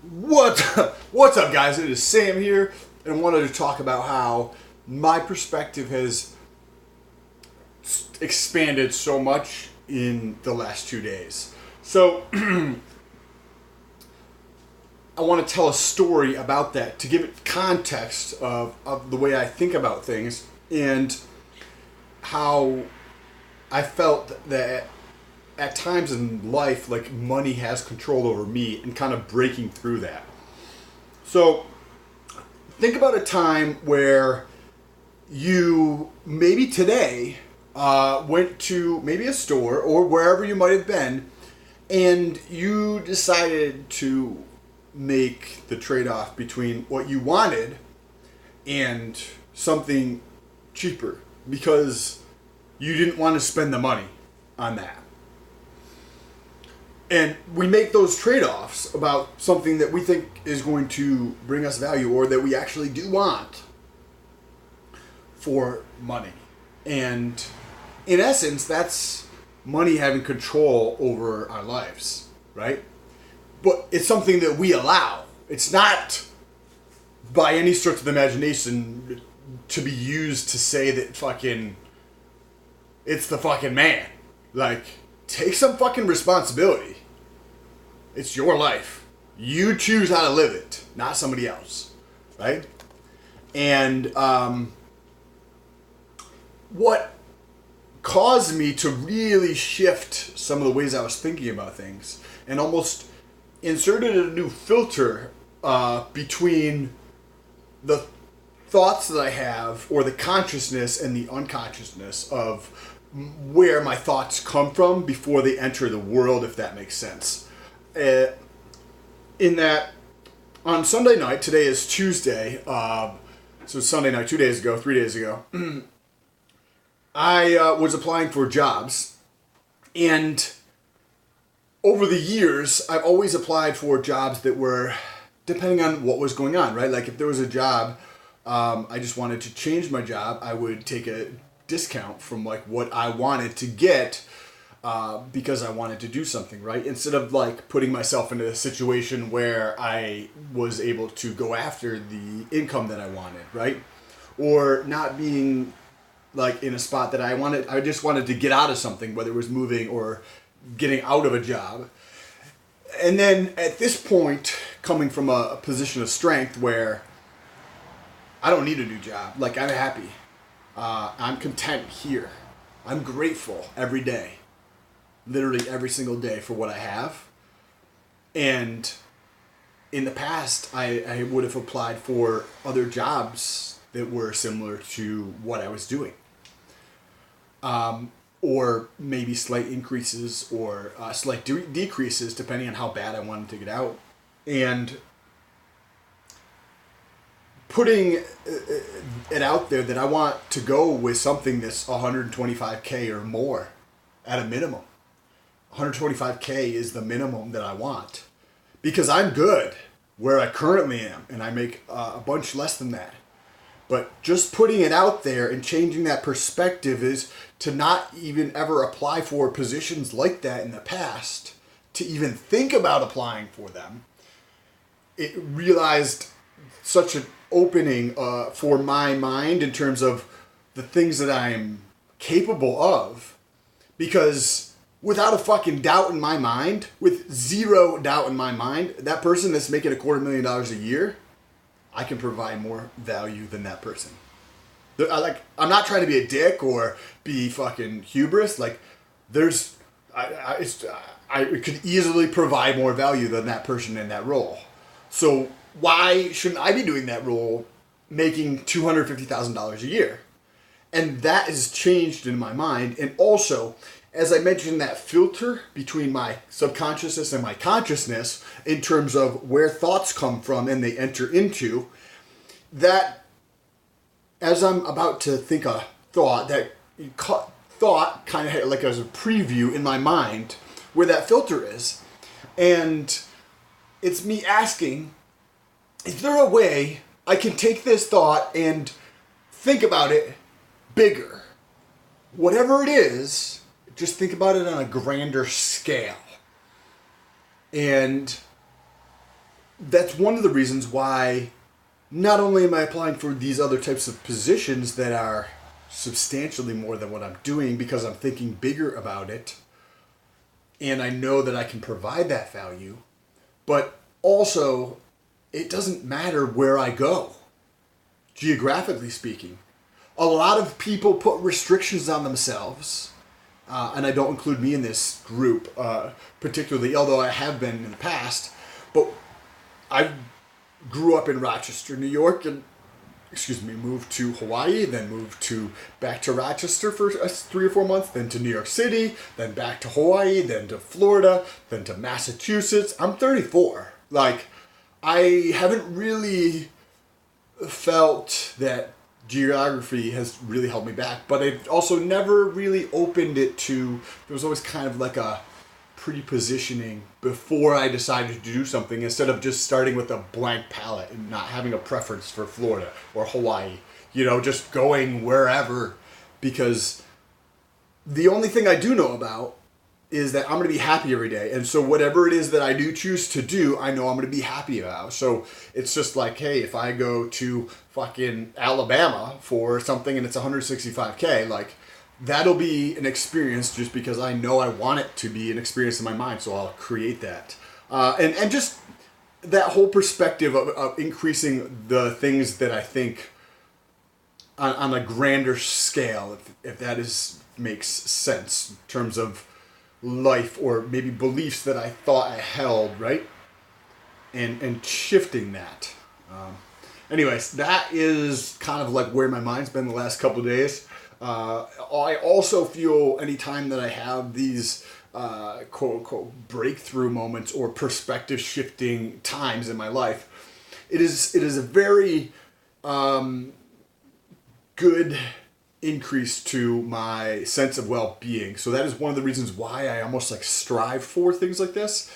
What's up, guys? It is Sam here, and I wanted to talk about how my perspective has expanded so much in the last 2 days. So, I want to tell a story about that to give it context of the way I think about things and how I felt that at times in life, like money has control over me and kind of breaking through that. So, think about a time where you maybe today went to maybe a store or wherever you might have been, and you decided to make the trade-off between what you wanted and something cheaper because you didn't want to spend the money on that. And we make those trade-offs about something that we think is going to bring us value or that we actually do want for money. And in essence, that's money having control over our lives, right? But it's something that we allow. It's not by any stretch of the imagination to be used to say that fucking it's the fucking man. Like, take some fucking responsibility. It's your life. You choose how to live it, not somebody else, right? And what caused me to really shift some of the ways I was thinking about things and almost inserted a new filter between the thoughts that I have or the consciousness and the unconsciousness of where my thoughts come from before they enter the world, if that makes sense. In that, on Sunday night, today is Tuesday, so Sunday night, 3 days ago, I was applying for jobs, and over the years, I've always applied for jobs that were, depending on what was going on, right? Like if there was a job, I just wanted to change my job, I would take a discount from like what I wanted to get because I wanted to do something, right? Instead of like putting myself into a situation where I was able to go after the income that I wanted, right? Or not being like in a spot that I just wanted to get out of something, whether it was moving or getting out of a job. And then at this point, coming from a position of strength where I don't need a new job, like I'm happy. I'm content here. I'm grateful every day. Literally every single day for what I have. And in the past, I would have applied for other jobs that were similar to what I was doing. Or maybe slight increases or slight decreases depending on how bad I wanted to get out. And putting it out there that I want to go with something that's 125K or more at a minimum. 125K is the minimum that I want because I'm good where I currently am and I make a bunch less than that. But just putting it out there and changing that perspective is to not even ever apply for positions like that in the past, to even think about applying for them. It realized such an opening for my mind in terms of the things that I'm capable of, because without a fucking doubt in my mind, with zero doubt in my mind, that person that's making $250,000 a year, I can provide more value than that person. I'm not trying to be a dick or be fucking hubris. Like, I could easily provide more value than that person in that role. So why shouldn't I be doing that role, making $250,000 a year? And that has changed in my mind. And also, as I mentioned, that filter between my subconsciousness and my consciousness in terms of where thoughts come from and they enter into, that as I'm about to think a thought, that thought kind of like as a preview in my mind where that filter is. And it's me asking, is there a way I can take this thought and think about it bigger? Whatever it is, just think about it on a grander scale. And that's one of the reasons why not only am I applying for these other types of positions that are substantially more than what I'm doing because I'm thinking bigger about it and I know that I can provide that value, but also it doesn't matter where I go, geographically speaking. A lot of people put restrictions on themselves, and I don't include me in this group particularly, although I have been in the past, but I grew up in Rochester, New York, and moved to Hawaii, then moved back to Rochester for 3 or 4 months, then to New York City, then back to Hawaii, then to Florida, then to Massachusetts. I'm 34. Like, I haven't really felt that geography has really held me back, but it also never really opened it to, there was always kind of like a pre-positioning before I decided to do something instead of just starting with a blank palette and not having a preference for Florida or Hawaii, just going wherever, because the only thing I do know about is that I'm going to be happy every day. And so whatever it is that I do choose to do, I know I'm going to be happy about. So it's just like, hey, if I go to fucking Alabama for something and it's 165K, like, that'll be an experience just because I know I want it to be an experience in my mind, so I'll create that. And just that whole perspective of increasing the things that I think on a grander scale, if that makes sense in terms of life or maybe beliefs that I thought I held, right? And shifting that. Anyways, that is kind of like where my mind's been the last couple of days. I also feel anytime that I have these quote unquote breakthrough moments or perspective shifting times in my life, it is a very good increase to my sense of well-being. So that is one of the reasons why I almost like strive for things like this,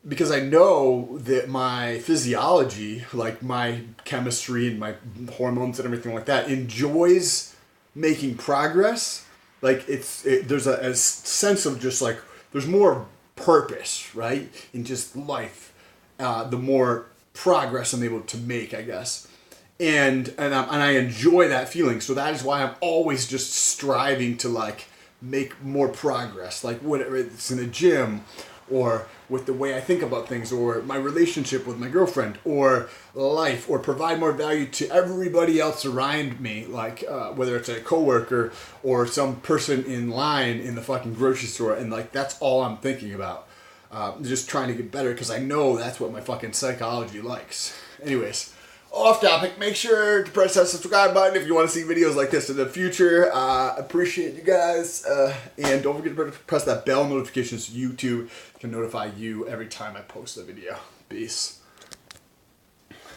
because I know that my physiology, like my chemistry and my hormones and everything like that, enjoys making progress. Like there's a sense of just like, there's more purpose, right? In just life, the more progress I'm able to make, I guess. And I enjoy that feeling. So that is why I'm always just striving to like make more progress. Like whatever it's in the gym, or with the way I think about things, or my relationship with my girlfriend, or life, or provide more value to everybody else around me, like whether it's a coworker or some person in line in the fucking grocery store, and like that's all I'm thinking about. Just trying to get better because I know that's what my fucking psychology likes. Anyways, off topic, make sure to press that subscribe button if you want to see videos like this in the future. Appreciate you guys. And don't forget to press that bell notification so YouTube can notify you every time I post a video. Peace.